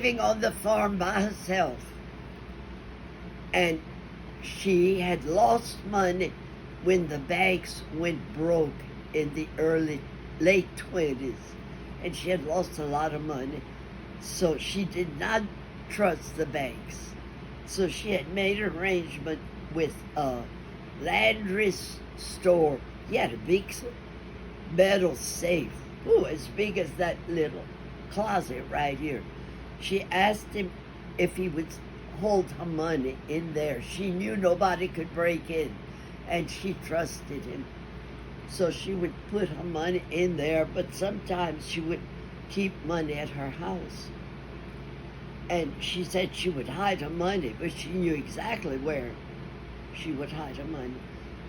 living on the farm by herself. And she had lost money when the banks went broke in the late 20s. And she had lost a lot of money. So she did not trust the banks. So she had made an arrangement with a Landry store. He had a big metal safe, as big as that little closet right here. She asked him if he would hold her money in there. She knew nobody could break in, and she trusted him. So she would put her money in there, but sometimes she would keep money at her house. And she said she would hide her money, but she knew exactly where she would hide her money.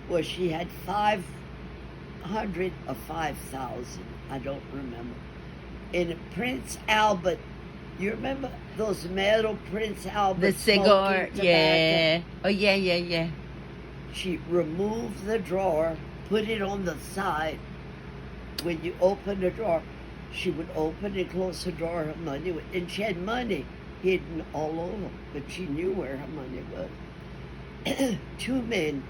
Well, she had 500 or 5,000, I don't remember, in Prince Albert. You remember those metal Prince Albert? The cigar, yeah. Oh, yeah. She removed the drawer, put it on the side. When you open the drawer, she would open and close the drawer, her money, and she had money hidden all over, but she knew where her money was. 2 men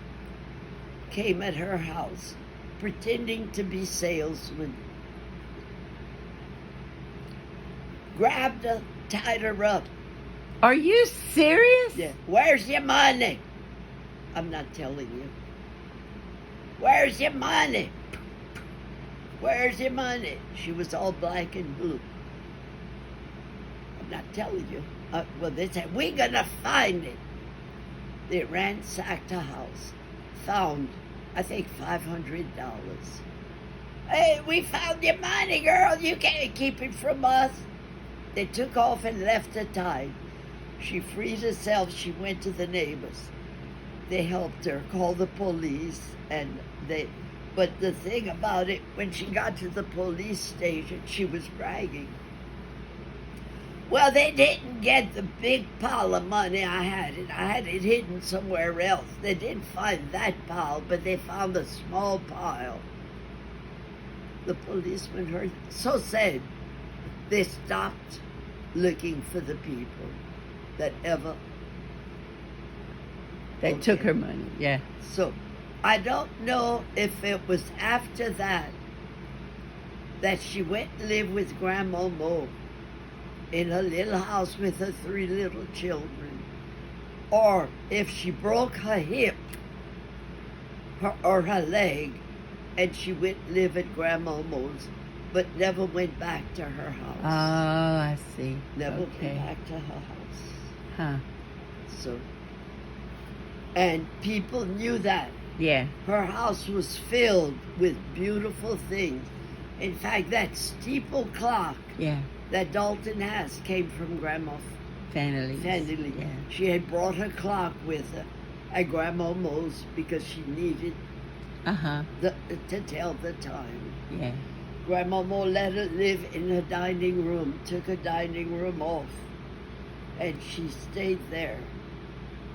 came at her house, pretending to be salesmen, grabbed her, tied her up. Are you serious? Yeah. Where's your money? I'm not telling you. Where's your money? Where's your money? She was all black and blue. I'm not telling you. Well, they said, we're going to find it. They ransacked her house, found, I think, $500. Hey, we found your money, girl. You can't keep it from us. They took off and left her tied. She freed herself. She went to the neighbors. They helped her, called the police, but the thing about it, when she got to the police station, she was bragging. Well, they didn't get the big pile of money I had it hidden somewhere else. They didn't find that pile, but they found a small pile. The policeman heard, so said, they stopped looking for the people that ever took her money, yeah. So I don't know if it was after that she went and lived with Grandma Mo in her little house with her 3 little children, or if she broke her hip or her leg and she went and lived at Grandma Mo's, but never went back to her house. Oh, I see. Never went back to her house. Huh. So, and people knew that. Yeah. Her house was filled with beautiful things. In fact, that steeple clock that Dalton has came from Grandma Phanalie. Yeah. She had brought her clock with her at Grandma Mo's because she needed to tell the time. Yeah. Grandma Mo let her live in her dining room, took her dining room off, and she stayed there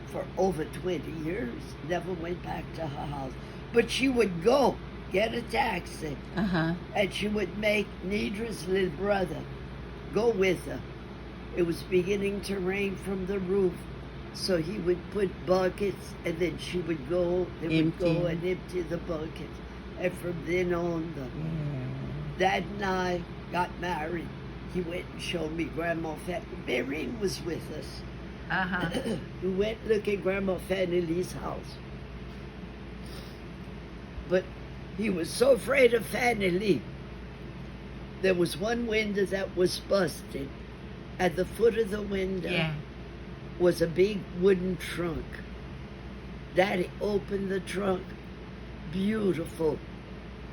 for over 20 years, never went back to her house. But she would go, get a taxi, and she would make Nidra's little brother go with her. It was beginning to rain from the roof, so he would put buckets, and then she would go, would go and empty the buckets. And from then on, Dad and I got married. He went and showed me Grandma Phanalie. Maureen was with us. We went to look at Grandma Phanalie's house. But he was so afraid of Phanalie. There was one window that was busted. At the foot of the window was a big wooden trunk. Daddy opened the trunk. Beautiful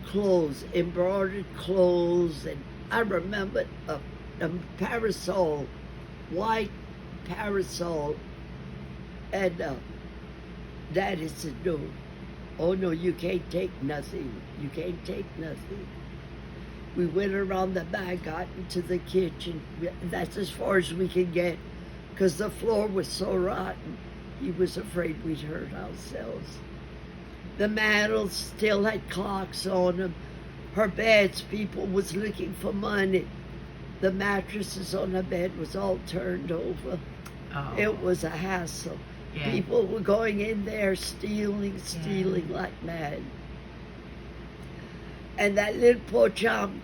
clothes, embroidered clothes, and I remember a parasol, white parasol, and Daddy said, no, oh no, you can't take nothing, you can't take nothing. We went around the back, got into the kitchen. That's as far as we could get, because the floor was so rotten. He was afraid we'd hurt ourselves. The mantles still had clocks on them. Her beds, people was looking for money. The mattresses on the bed was all turned over. Oh. It was a hassle. Yeah. People were going in there stealing like mad. And that little pocham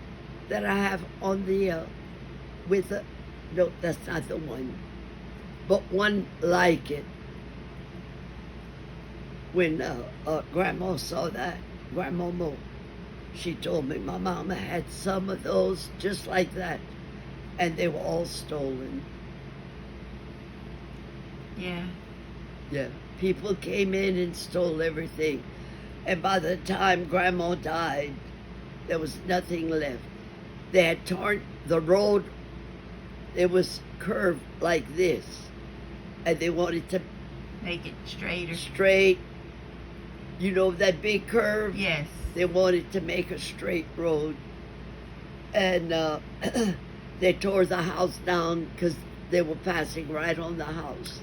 that I have on the, no, that's not the one, but one like it. When Grandma saw that, Grandma Mo, she told me my mama had some of those just like that, and they were all stolen. Yeah. Yeah, people came in and stole everything. And by the time Grandma died, there was nothing left. They had torn the road, it was curved like this, and they wanted to Make it straighter. straight, you know, that big curve? Yes. They wanted to make a straight road. And they tore the house down because they were passing right on the house.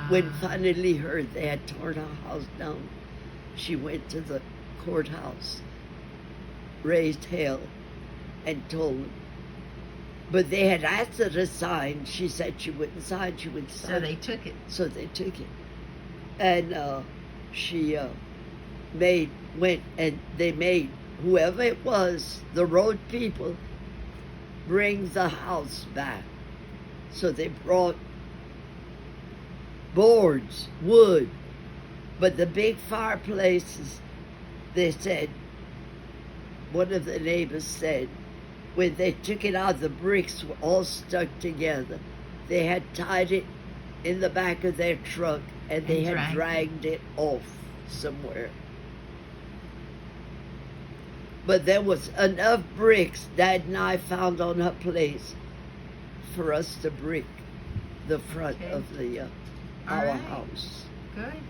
When Phanalie heard they had torn her house down, she went to the courthouse, raised hell, and told them. But they had asked her to sign. She said she wouldn't sign. She wouldn't sign. So they took it. So they took it. And she went and they made, whoever it was, the road people, bring the house back. So they brought boards, wood, but the big fireplaces, they said, one of the neighbors said, when they took it out, the bricks were all stuck together. They had tied it in the back of their truck and they had dragged it off somewhere. But there was enough bricks Dad and I found on her place for us to brick the front of the our house. Good.